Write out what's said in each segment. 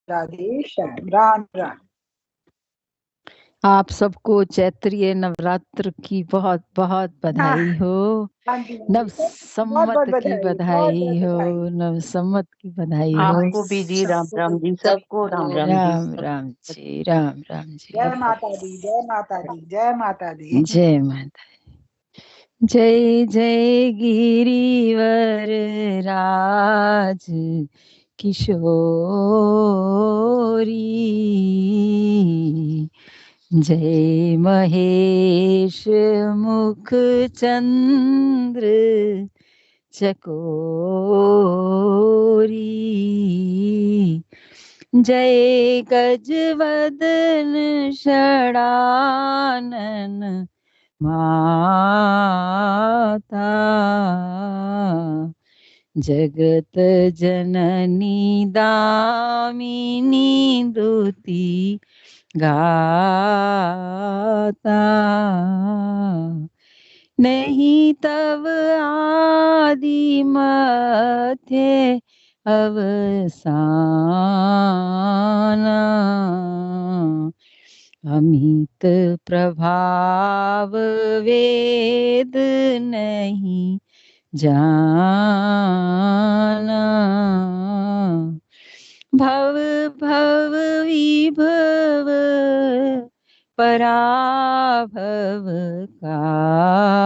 राधे श्याम। राम राम। आप सबको चैत्रीय नवरात्र की बहुत बहुत बधाई हो। हाँ जी, नव बहुत बहुत सम्मत की बधाई, बहुत बहुत बधाई हो। बधाई। नव सम्मत की बधाई हो। आपको भी जी, राम राम जी, सबको राम राम जी। राम राम जी, राम राम जी। जय माता दी, जय माता दी, जय माता दी। जय माता। जय जय गिरिवर राज किशोरी, जय महेश मुख चंद्र चकोरी, जय गजवदन षडानन माता, जगत जननी दामिनी दुती गाता, नहीं तब आदि मध्य अवसाना, अमित प्रभाव वेद नहीं जाना, भव भव विभव पराभव कारिणी,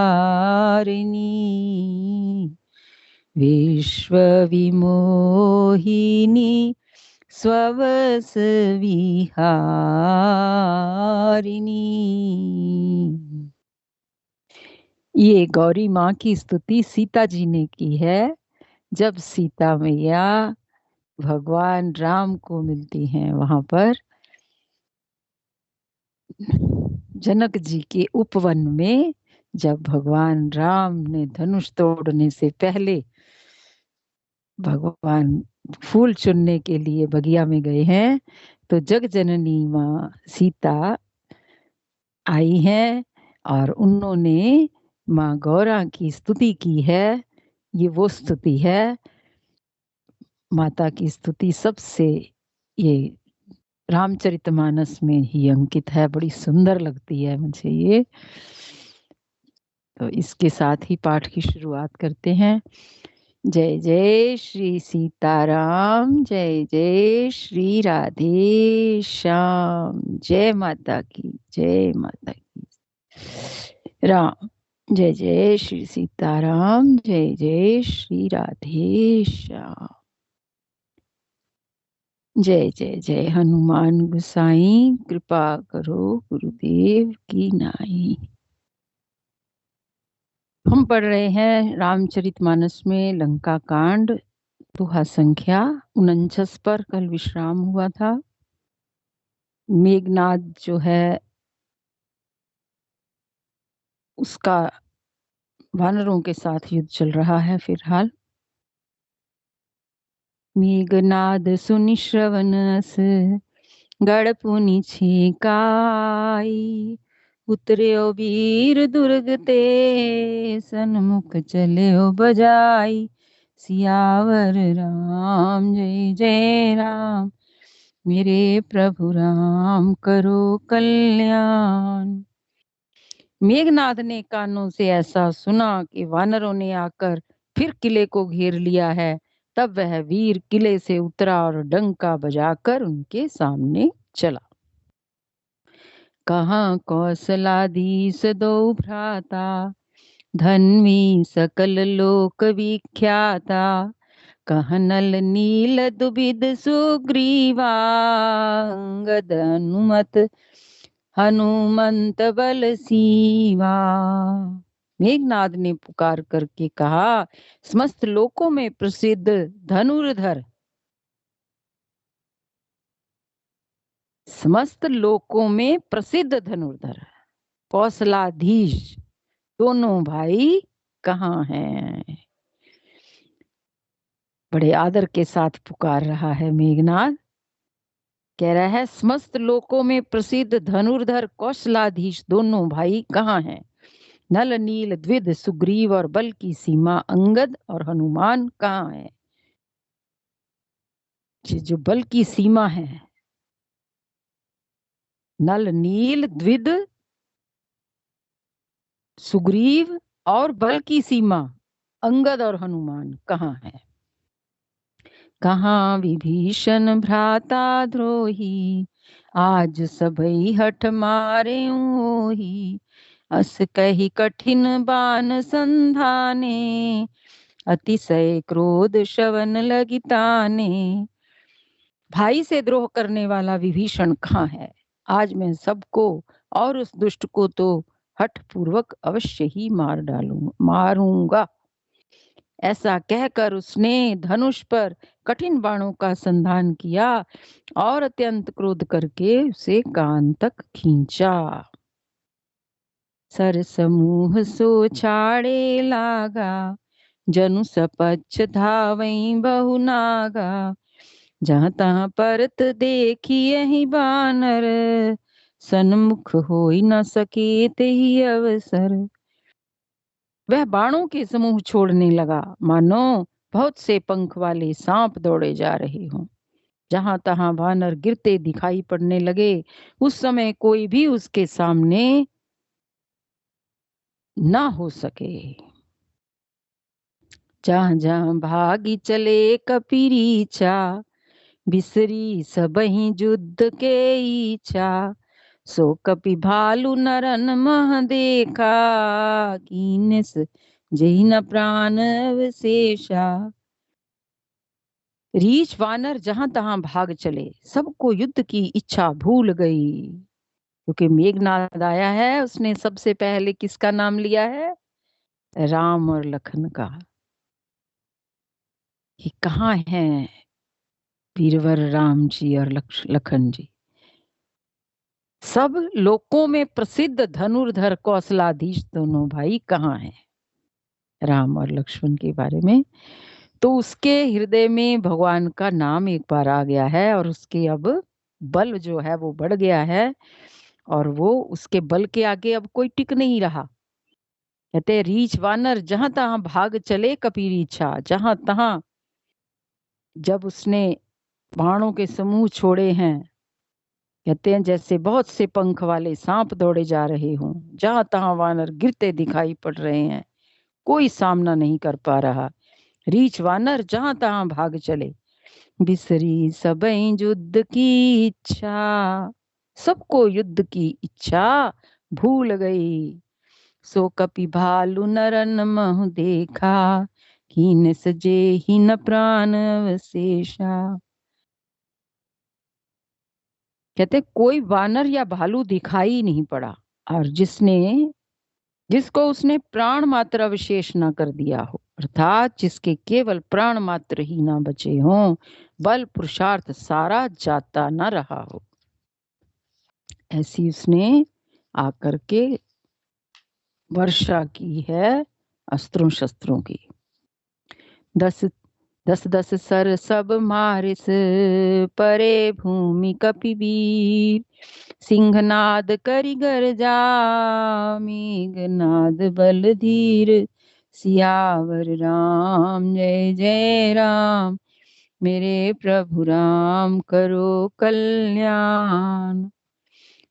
विश्व विमोहिनी स्ववस विहारिणी। ये गौरी माँ की स्तुति सीता जी ने की है। जब सीता मैया भगवान राम को मिलती हैं वहां पर जनक जी के उपवन में, जब भगवान राम ने धनुष तोड़ने से पहले भगवान फूल चुनने के लिए बगिया में गए हैं, तो जग जननी माँ सीता आई हैं और उन्होंने माँ गौरा की स्तुति की है। ये वो स्तुति है, माता की स्तुति सबसे ये रामचरितमानस में ही अंकित है। बड़ी सुंदर लगती है मुझे ये। तो इसके साथ ही पाठ की शुरुआत करते हैं। जय जय श्री सीताराम, जय जय श्री राधे श्याम। जय माता की, जय माता की। राम जय जय श्री सीताराम, जय जय श्री राधे श्याम। जय जय जय हनुमान गोसाई, कृपा करो गुरुदेव की नाई। हम पढ़ रहे हैं रामचरितमानस में लंका कांड, दोहा संख्या 49 पर कल विश्राम हुआ था। मेघनाद जो है उसका वानरों के साथ युद्ध चल रहा है फिलहाल। मेघनाद सुनि श्रवणस गढ़ पुनि छिकाई, उतर्यो वीर दुर्ग ते सन्मुख चल्यो बजाई। सियावर राम जय जय राम, मेरे प्रभु राम करो कल्याण। मेघनाद ने कानों से ऐसा सुना कि वानरों ने आकर फिर किले को घेर लिया है। तब वह वीर किले से उतरा और डंका बजाकर उनके सामने चला। कहाँ कौशलाधीश दो भ्राता, धन्वी सकल लोक विख्याता। कह नल नील दुबिद सुग्रीवा, अंगद अनुमत हनुमंत बल सीवा। मेघनाद ने पुकार करके कहा, समस्त लोकों में प्रसिद्ध धनुर्धर, समस्त लोकों में प्रसिद्ध धनुर्धर कौशलाधीश दोनों भाई कहाँ हैं। बड़े आदर के साथ पुकार रहा है मेघनाद। कह रहा है समस्त लोकों में प्रसिद्ध धनुर्धर कौशलाधीश दोनों भाई कहाँ हैं। नल नील द्विध सुग्रीव और बल की सीमा अंगद और हनुमान कहाँ है। जो बल की सीमा है, नल नील द्विद सुग्रीव और बल की सीमा अंगद और हनुमान कहाँ है? कहाँ विभीषण भ्राता द्रोही, आज सबई हठ मारे ओही। अस कही कठिन बान संधाने, अतिशय क्रोध श्रवण लगिताने। भाई से द्रोह करने वाला विभीषण कहाँ है? आज मैं सबको और उस दुष्ट को तो हठ पूर्वक अवश्य ही मारूंगा। ऐसा कहकर उसने धनुष पर कठिन बाणों का संधान किया और अत्यंत क्रोध करके उसे कान तक खींचा। सर समूह सो छाड़े लागा, जनु सपच्छ धावई बहु नागा। जहाँ तहाँ परत देखी यही बानर, सन्मुख होई न सके तेहि अवसर। वह बाणों के समूह छोड़ने लगा, मानो बहुत से पंख वाले सांप दौड़े जा रहे हों। जहां तहां वानर गिरते दिखाई पड़ने लगे, उस समय कोई भी उसके सामने ना हो सके। जहां जहां भागी चले कपिरीचा, बिसरी सबहि युद्ध के इच्छा। सो कपि भालु नरन मह देखा, कीनस जेहि न प्राण अवशेषा। रीछ वानर जहां तहां भाग चले, सबको युद्ध की इच्छा भूल गई। क्योंकि मेघनाद आया है, उसने सबसे पहले किसका नाम लिया है? राम और लखन का। कि कहाँ हैं वीरवर राम जी और लखन जी? सब लोकों में प्रसिद्ध धनुर्धर कौशलाधीश दोनों भाई कहाँ हैं? राम और लक्ष्मण के बारे में तो उसके हृदय में भगवान का नाम एक बार आ गया है और उसके अब बल जो है वो बढ़ गया है और वो उसके बल के आगे अब कोई टिक नहीं रहा। कहते रीछ वानर जहां तहां भाग चले कपीरीछा, जहां तहां जब उसने बाणों के समूह छोड़े हैं, कहते हैं जैसे बहुत से पंख वाले सांप दौड़े जा रहे हों। जहां तहां वानर गिरते दिखाई पड़ रहे हैं, कोई सामना नहीं कर पा रहा। रीछ वानर जहां तहां भाग चले, बिसरी सबई युद्ध की इच्छा। सबको युद्ध की इच्छा भूल गई। सो कपि भालु नरन महु देखा, कीन सजे ही न प्राण अवशेषा। कहते कोई वानर या भालू दिखाई नहीं पड़ा और जिसको उसने प्राण मात्र अवशेष ना कर दिया हो, अर्थात जिसके केवल प्राण मात्र ही ना बचे हों, बल पुरुषार्थ सारा जाता ना रहा हो, ऐसी उसने आकर के वर्षा की है अस्त्रों शस्त्रों की। दस दस दस सर सब मारिस, परे भूमि कपिवीर। सिंहनाद करि गर्जा, मेघनाद बल धीर। सियावर राम जय जय राम, मेरे प्रभु राम करो कल्याण।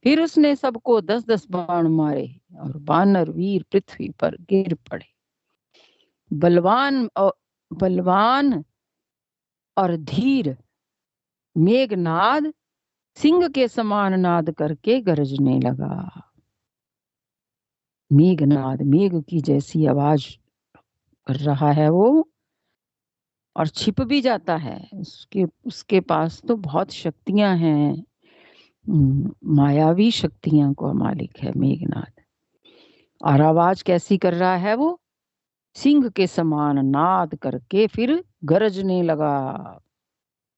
फिर उसने सबको 10-10 बाण मारे और वानर वीर पृथ्वी पर गिर पड़े। बलवान और धीर मेघनाद सिंह के समान नाद करके गरजने लगा। मेघनाद मेघ की जैसी आवाज कर रहा है वो, और छिप भी जाता है। उसके पास तो बहुत शक्तियां हैं, मायावी शक्तियां को मालिक है मेघनाद। और आवाज कैसी कर रहा है वो? सिंह के समान नाद करके फिर गरजने लगा,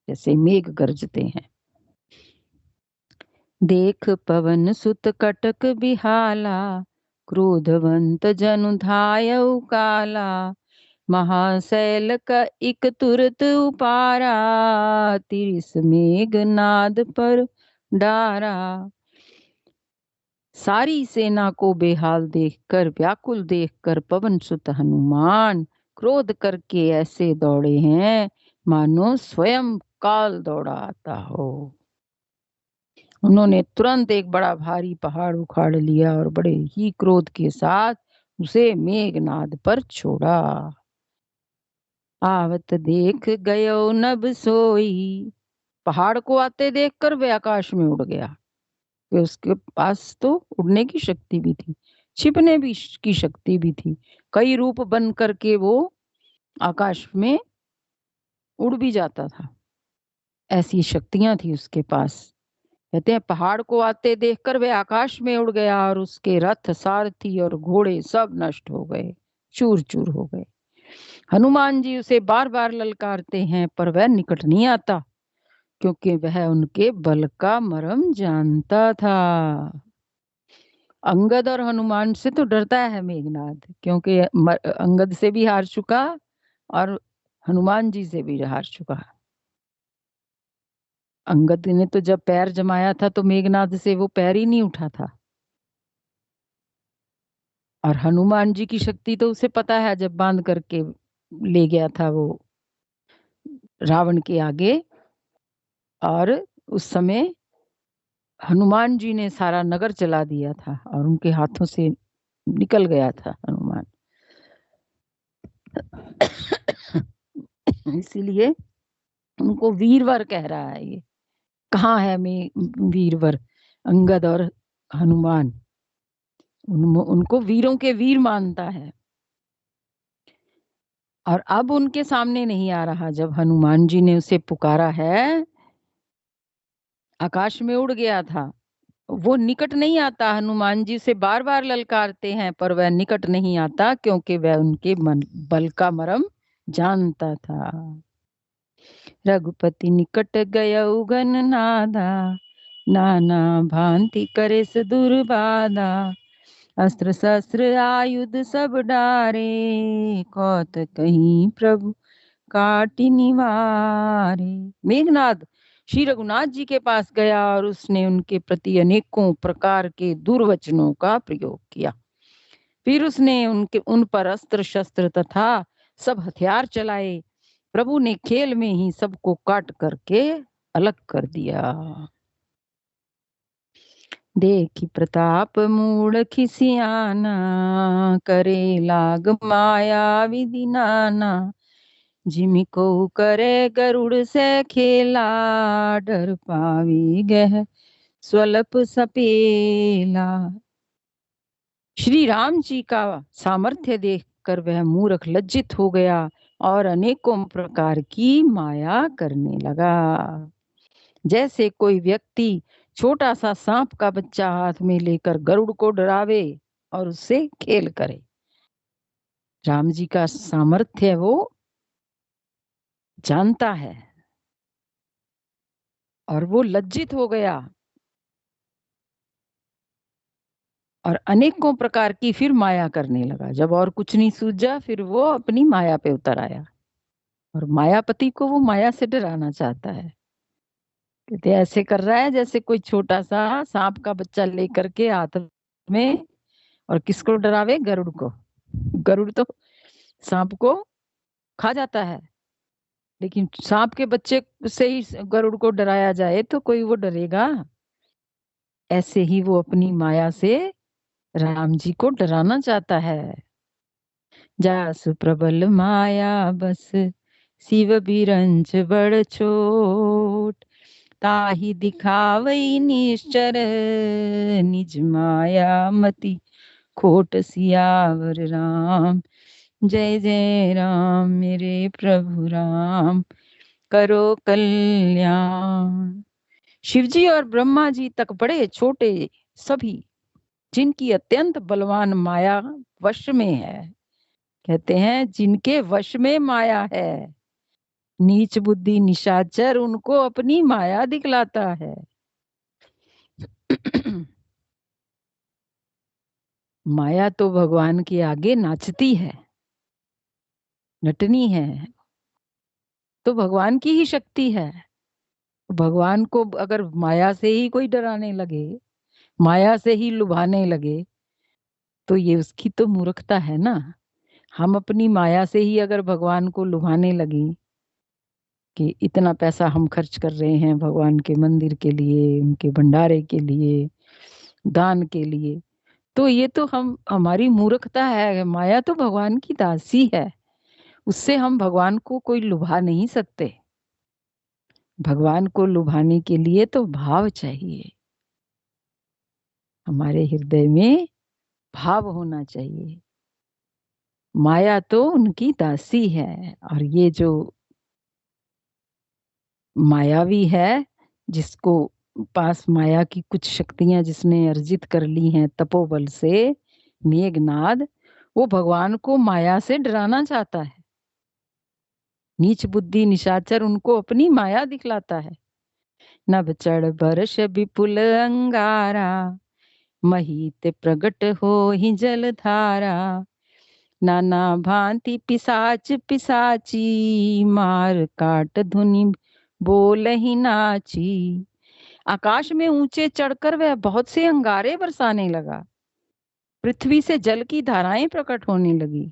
जैसे मेघ गरजते हैं। देख पवन सुत कटक बिहाला, क्रोधवंत जनु धायउ काला। महाशैल का इक तुरत उपारा, तिरिस मेघनाद पर डारा। सारी सेना को बेहाल देखकर, व्याकुल देखकर पवन सुत हनुमान क्रोध करके ऐसे दौड़े हैं मानो स्वयं काल दौड़ा आता हो। उन्होंने तुरंत एक बड़ा भारी पहाड़ उखाड़ लिया और बड़े ही क्रोध के साथ उसे मेघनाद पर छोड़ा। आवत देख गयो नभ सोई, पहाड़ को आते देखकर वे आकाश में उड़ गया। वे उसके पास तो उड़ने की शक्ति भी थी, छिपने भी की शक्ति भी थी। कई रूप बन करके वो आकाश में उड़ भी जाता था, ऐसी शक्तियां थी उसके पास। कहते हैं पहाड़ को आते देखकर वे आकाश में उड़ गया और उसके रथ, सारथी और घोड़े सब नष्ट हो गए, चूर चूर हो गए। हनुमान जी उसे बार बार ललकारते हैं पर वह निकट नहीं आता, क्योंकि वह उनके बल का मर्म जानता था। अंगद और हनुमान से तो डरता है मेघनाद, क्योंकि अंगद से भी हार चुका और हनुमान जी से भी हार चुका। अंगद ने तो जब पैर जमाया था तो मेघनाद से वो पैर ही नहीं उठा था। और हनुमान जी की शक्ति तो उसे पता है, जब बांध करके ले गया था वो रावण के आगे, और उस समय हनुमान जी ने सारा नगर चला दिया था और उनके हाथों से निकल गया था हनुमान। इसीलिए उनको वीरवर कह रहा है। ये कहाँ है वीरवर? अंगद और हनुमान उनको वीरों के वीर मानता है। और अब उनके सामने नहीं आ रहा। जब हनुमान जी ने उसे पुकारा है, आकाश में उड़ गया था, वो निकट नहीं आता। हनुमान जी से बार बार ललकारते हैं पर वह निकट नहीं आता, क्योंकि वह उनके बल का मर्म जानता था। रघुपति निकट गयउ घन नादा, नाना भांति करे दुर्बाधा। अस्त्र शस्त्र आयुध सब डारे, कौत कहीं प्रभु काटि निवारे। मेघनाद श्री रघुनाथ जी के पास गया और उसने उनके प्रति अनेकों प्रकार के दुर्वचनों का प्रयोग किया। फिर उसने उन पर अस्त्र शस्त्र तथा सब हथियार चलाए। प्रभु ने खेल में ही सबको काट करके अलग कर दिया। देखी प्रताप मूढ़ खिसियाना, करे लाग माया विधि नाना। जिमि को करे गरुड़ से खेला, डर पावी गह स्वल्प सपेला। श्री राम जी का सामर्थ्य देखकर वह मूर्ख लज्जित हो गया और अनेकों प्रकार की माया करने लगा। जैसे कोई व्यक्ति छोटा सा सांप का बच्चा हाथ में लेकर गरुड़ को डरावे और उससे खेल करे। राम जी का सामर्थ्य वो जानता है और वो लज्जित हो गया और अनेकों प्रकार की फिर माया करने लगा। जब और कुछ नहीं सूझा, फिर वो अपनी माया पे उतर आया और मायापति को वो माया से डराना चाहता है। कहते ऐसे कर रहा है जैसे कोई छोटा सा सांप का बच्चा लेकर के हाथ में, और किसको डरावे? गरुड़ को। गरुड़ तो सांप को खा जाता है, लेकिन सांप के बच्चे से ही गरुड़ को डराया जाए तो कोई वो डरेगा? ऐसे ही वो अपनी माया से राम जी को डराना चाहता है। जासु प्रबल माया बस, शिव बिरंच बड़ छोट। ताहि दिखावई निश्चर, निज माया मति खोट। सियावर राम जय जय राम, मेरे प्रभु राम करो कल्याण। शिवजी और ब्रह्मा जी तक बड़े छोटे सभी, जिनकी अत्यंत बलवान माया वश में है। कहते हैं जिनके वश में माया है, नीच बुद्धि निशाचर उनको अपनी माया दिखलाता है। माया तो भगवान के आगे नाचती है, नटनी है, तो भगवान की ही शक्ति है। भगवान को अगर माया से ही कोई डराने लगे, माया से ही लुभाने लगे, तो ये उसकी तो मूर्खता है ना। हम अपनी माया से ही अगर भगवान को लुभाने लगे कि इतना पैसा हम खर्च कर रहे हैं भगवान के मंदिर के लिए, उनके भंडारे के लिए, दान के लिए। तो ये तो हमारी मूर्खता है। माया तो भगवान की दासी है, उससे हम भगवान को कोई लुभा नहीं सकते। भगवान को लुभाने के लिए तो भाव चाहिए, हमारे हृदय में भाव होना चाहिए। माया तो उनकी दासी है, और ये जो मायावी है, जिसको पास माया की कुछ शक्तियां जिसने अर्जित कर ली हैं तपोबल से, मेघनाद, वो भगवान को माया से डराना चाहता है। नीच बुद्धि निशाचर उनको अपनी माया दिखलाता है। नभ चढ़ बरस विपुल अंगारा, महीत प्रगट हो ही जल धारा। नाना भांति पिसाच पिसाची, मार काट धुनि बोल ही नाची। आकाश में ऊंचे चढ़कर वह बहुत से अंगारे बरसाने लगा। पृथ्वी से जल की धाराएं प्रकट होने लगी।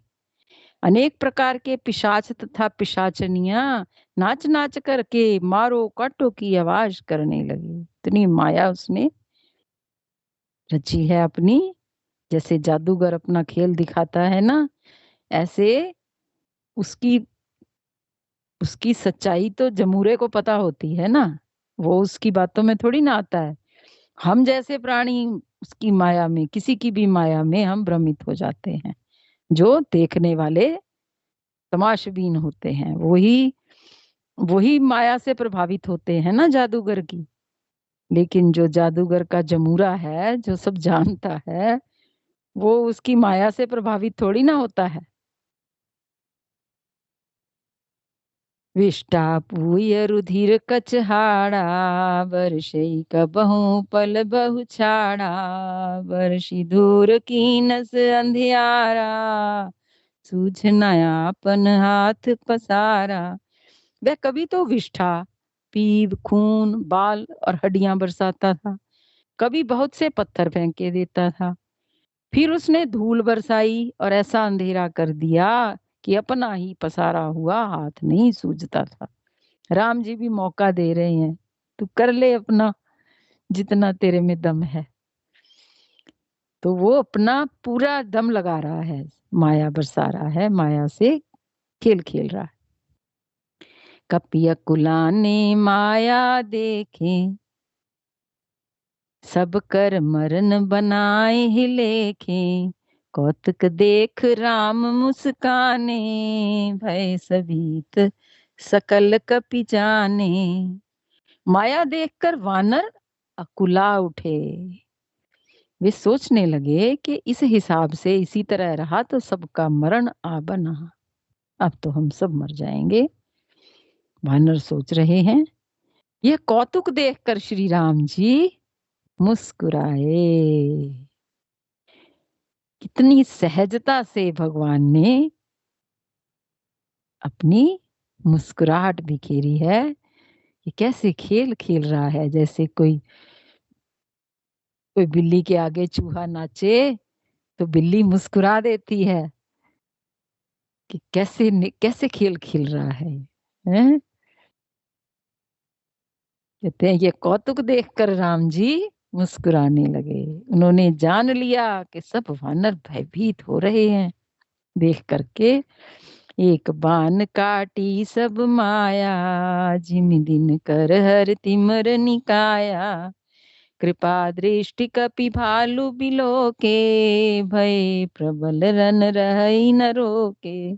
अनेक प्रकार के पिशाच तथा पिशाचनियां नाच नाच करके मारो काटो की आवाज करने लगी। इतनी माया उसने रची है अपनी। जैसे जादूगर अपना खेल दिखाता है ना, ऐसे उसकी उसकी सच्चाई तो जमूरे को पता होती है ना, वो उसकी बातों में थोड़ी ना आता है। हम जैसे प्राणी उसकी माया में, किसी की भी माया में हम भ्रमित हो जाते हैं। जो देखने वाले तमाशबीन होते हैं वही वही माया से प्रभावित होते हैं ना जादूगर की। लेकिन जो जादूगर का जमूरा है, जो सब जानता है, वो उसकी माया से प्रभावित थोड़ी ना होता है। विष्टा पूय रुधिर कचहाड़ा, वर्षई कबहू पल बहु छाड़ा। वर्षी दूर कीनस अंधियारा, सूझ नयापन हाथ पसारा। वह कभी तो विष्ठा, पीप, खून, बाल और हड्डियां बरसाता था, कभी बहुत से पत्थर फेंक के देता था। फिर उसने धूल बरसाई और ऐसा अंधेरा कर दिया कि अपना ही पसारा हुआ हाथ नहीं सूझता था। राम जी भी मौका दे रहे हैं, तू कर ले अपना जितना तेरे में दम है। तो वो अपना पूरा दम लगा रहा है, माया बरसा रहा है, माया से खेल खेल रहा है। कपिया कुलाने माया देखे, सब कर मरण बनाए ही लेखे। कौतुक देख राम मुस्काने, भय सभीत सकल कपि जाने। माया देखकर वानर अकुला उठे। वे सोचने लगे कि इस हिसाब से इसी तरह रहा तो सबका मरण आ बना, अब तो हम सब मर जाएंगे। वानर सोच रहे हैं। यह कौतुक देखकर श्री राम जी मुस्कुराए। कितनी सहजता से भगवान ने अपनी मुस्कुराहट बिखेरी है। ये कैसे खेल खेल रहा है, जैसे कोई बिल्ली के आगे चूहा नाचे तो बिल्ली मुस्कुरा देती है। कि कैसे कैसे खेल खेल रहा है, हैं? कहते हैं ये कौतुक देखकर राम जी मुस्कुराने लगे। उन्होंने जान लिया कि सब वानर भयभीत हो रहे हैं देख करके। एक बान काटी सब माया, जिम दिन कर हर तिमर निकाया। कृपा दृष्टि कपि भालु बिलो के, भय प्रबल रन रही न रोके।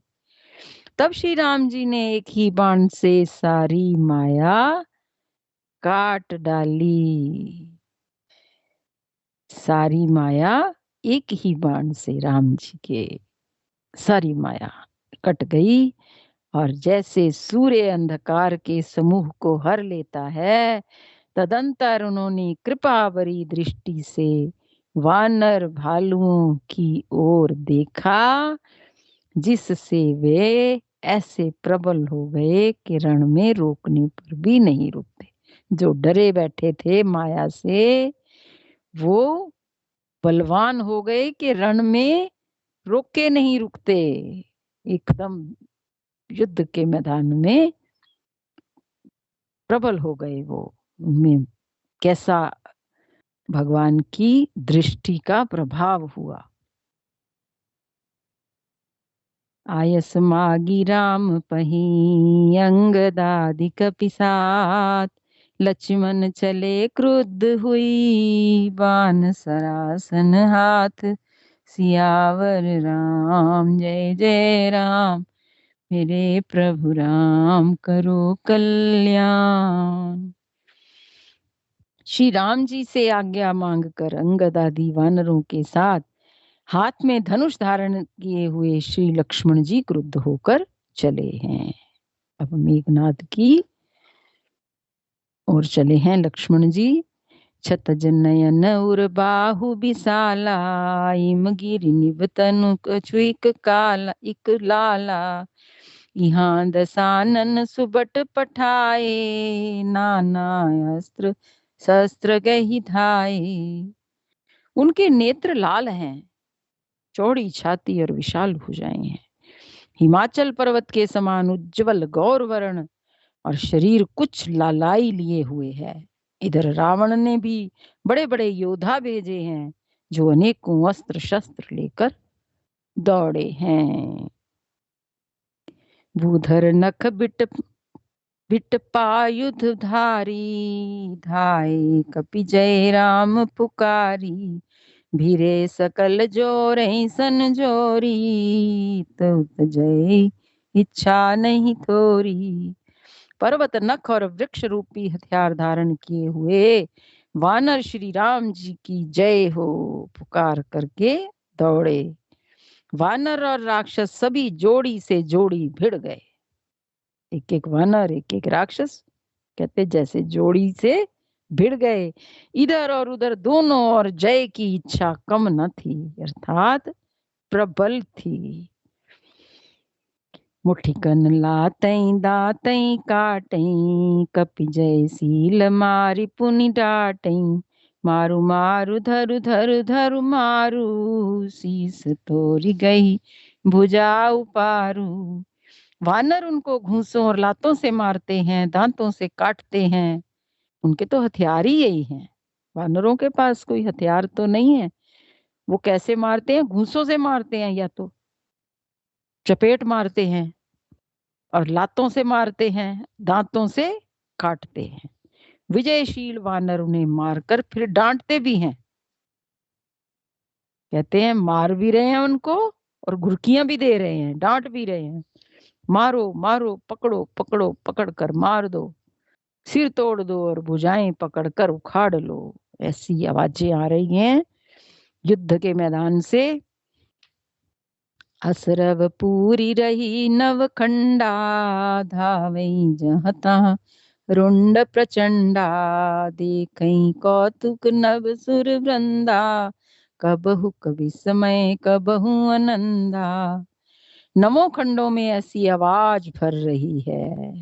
तब श्री राम जी ने एक ही बाण से सारी माया काट डाली। सारी माया एक ही बाण से राम जी के सारी माया कट गई। और जैसे सूर्य अंधकार के समूह को हर लेता है, तदंतर उन्होंने कृपावरी दृष्टि से वानर भालुओं की ओर देखा, जिससे वे ऐसे प्रबल हो गए कि रण में रोकने पर भी नहीं रुकते। जो डरे बैठे थे माया से, वो बलवान हो गए कि रण में रोके नहीं रुकते। एकदम युद्ध के मैदान में प्रबल हो गए वो। उनमें कैसा भगवान की दृष्टि का प्रभाव हुआ। आयस मागी राम पही अंगदादि कपिसात, लक्ष्मण चले क्रुद्ध हुई बान सरासन हाथ। सियावर राम जय जय राम, मेरे प्रभु राम करो कल्याण। श्री राम जी से आज्ञा मांगकर अंगद आदि वानरों के साथ हाथ में धनुष धारण किए हुए श्री लक्ष्मण जी क्रुद्ध होकर चले हैं। अब मेघनाद की ओर चले हैं लक्ष्मण जी। छत जनयन उर बाहु विशाला, इम गिरि निभ तनु कछु इक काला इक लाला। यहाँ दसानन सुबट पठाए, नाना अस्त्र शस्त्र गही धाए। उनके नेत्र लाल हैं, चौड़ी छाती और विशाल भुजाएं हैं। हिमाचल पर्वत के समान उज्जवल गौर वर्ण और शरीर कुछ लालाई लिए हुए है। इधर रावण ने भी बड़े बड़े योद्धा भेजे हैं, जो अनेकों अस्त्र शस्त्र लेकर दौड़े हैं। भूधर नख बिट बिट पायुध धारी, धाय कपि जय राम पुकारी। भीरे सकल जोर सन जोरी, तो जय इच्छा नहीं थोरी। पर्वत नख और वृक्ष रूपी हथियार धारण किए हुए वानर श्री राम जी की जय हो पुकार करके दौड़े। वानर और राक्षस सभी जोड़ी से जोड़ी भिड़ गए। एक एक वानर एक एक राक्षस कहते जैसे जोड़ी से भिड़ गए। इधर और उधर दोनों और जय की इच्छा कम न थी, अर्थात प्रबल थी। मुठिकन लातई दातई काटई, कपि जय सील मारी पुनि डाटई। मारु मारु धरु धरु धरु मारु, शीस तोरी गई भुजा उपारू। वानर उनको घूंसों और लातों से मारते हैं, दांतों से काटते हैं। उनके तो हथियार ही यही हैं। वानरों के पास कोई हथियार तो नहीं है। वो कैसे मारते हैं? घूंसों से मारते हैं, या तो चपेट मारते हैं, और लातों से मारते हैं, दांतों से काटते हैं। विजयशील वानर उन्हें मारकर फिर डांटते भी हैं। कहते हैं मार भी रहे हैं उनको और घुरकियां भी दे रहे हैं, डांट भी रहे हैं। मारो मारो, पकड़ो पकड़ो, पकड़ कर मार दो, सिर तोड़ दो और भुजाएं पकड़कर उखाड़ लो। ऐसी आवाजें आ रही हैं युद्ध के मैदान से। असरव पूरी रही नवखंडा, धावई जहाँ तहाँ रुंड प्रचंडा। देखई कौतुक नव सुर वृंदा, कबहु कवि समय कबहु आनंदा। नमो खंडों में ऐसी आवाज भर रही है।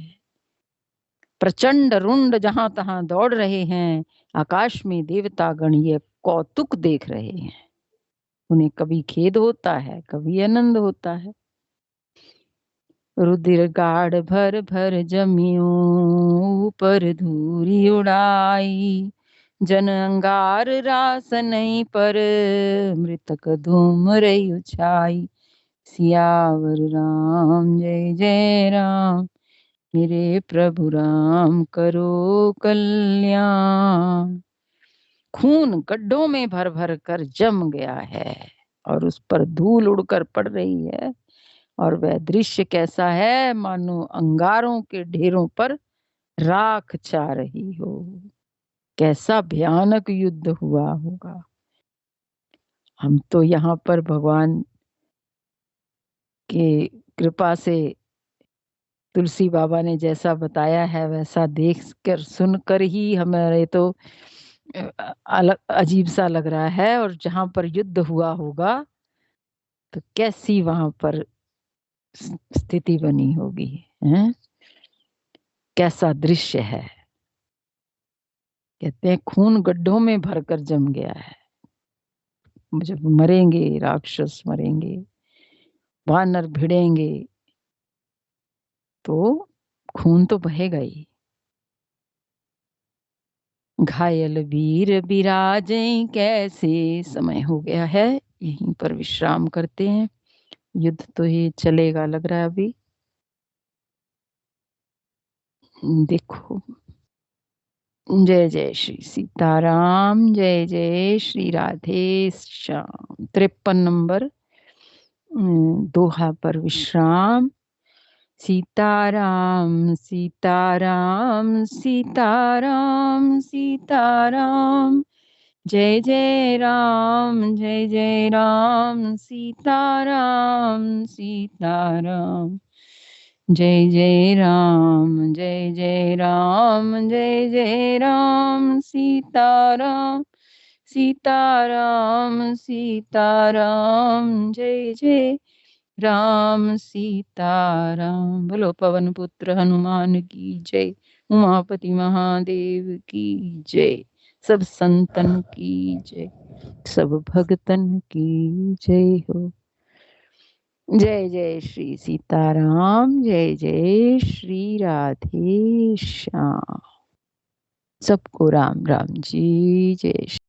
प्रचंड रुंड जहां तहां दौड़ रहे हैं। आकाश में देवता गण ये कौतुक देख रहे हैं। उन्हें कभी खेद होता है, कभी आनंद होता है। रुधिर गाढ़ भर भर जमियो, ऊपर धूरी उड़ाई। जन अंगार रास नहीं पर, मृतक धूम रही उछाई। सियावर राम जय जय राम, मेरे प्रभु राम करो कल्याण। खून गड्ढों में भर भर कर जम गया है और उस पर धूल उड़कर पड़ रही है। और वह दृश्य कैसा है? मानो अंगारों के ढेरों पर राख छा रही हो। कैसा भयानक युद्ध हुआ होगा। हम तो यहाँ पर भगवान के कृपा से तुलसी बाबा ने जैसा बताया है वैसा देख कर सुनकर ही हमारे तो अलग अजीब सा लग रहा है। और जहां पर युद्ध हुआ होगा तो कैसी वहां पर स्थिति बनी होगी, हैं? कैसा दृश्य है। कहते हैं खून गड्ढों में भरकर जम गया है। जब मरेंगे, राक्षस मरेंगे, वानर भिड़ेंगे, तो खून तो बहेगा ही। घायल वीर बिराजे कैसे। समय हो गया है, यहीं पर विश्राम करते हैं। युद्ध तो ये चलेगा लग रहा है अभी। देखो, जय जय श्री सीताराम, जय जय श्री राधे श्याम। 53 नंबर दोहा पर विश्राम। सीताराम सीताराम सीताराम सीताराम, जय जय राम सीताराम सीताराम, जय जय राम जय राम सीताराम सीताराम सीताराम, जय जय राम सीताराम। बोलो पवन पुत्र हनुमान की जय, उमापति महादेव की जय, सब संतन की जय, सब भगतन की जय हो। जय जय श्री सीताराम, जय जय श्री राधे श्याम। सबको राम राम जी, जय श्री